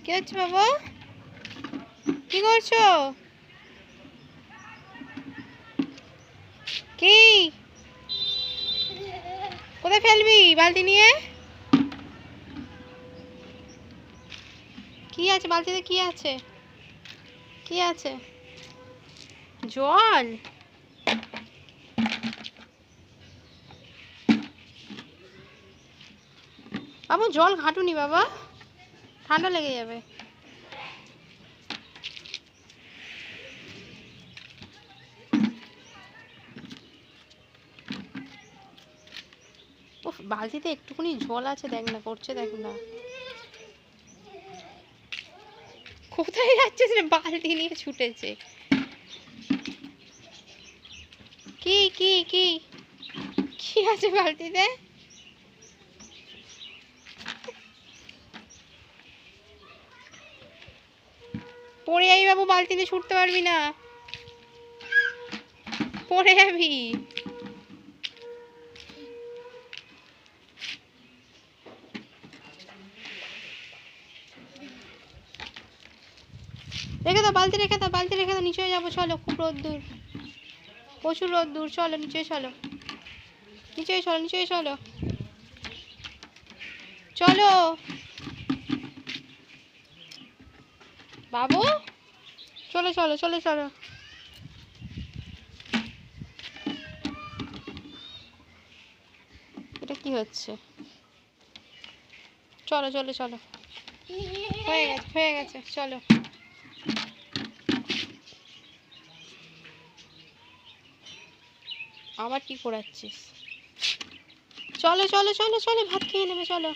কি হচ্ছে বাবা? কি করছো? কি কোথায় ফেলবি বালতি নিয়ে? কি আছে বালতিতে? কি আছে? কি আছে? জল? বাবা জল ঘাঁটুনি বাবা, ঠান্ডা লেগে যাবে। উফ, বালতিতে একটুখানি জল আছে, দেখ না করছে, দেখ না। কোথায় যাচ্ছিস রে? বালতি নিয়ে ছুটেছে। কি কি কি কি আছে বালতিতে? পড়ে যাবি বাবু, বালতিতে ছুটতে পারবি না, পড়ে যাবি। রেখে দাও বালতি, রেখে দাও বালতি, রেখে দাও। নিচে যাবো, চলো, খুব রোদ্দুর, প্রচুর রোদ্দুর। চলো নিচে চলো, নিচে চলো, নিচে চলো, চলো বাবু, চলো চলো চলো চলো। এটা কি হচ্ছে? চলো চলো চলো, হয়ে গেছে হয়ে গেছে, চলো। আবার কি করাচ্ছিস? চলো চলো চলো চলো, ভাত খেয়ে নেবে, চলো।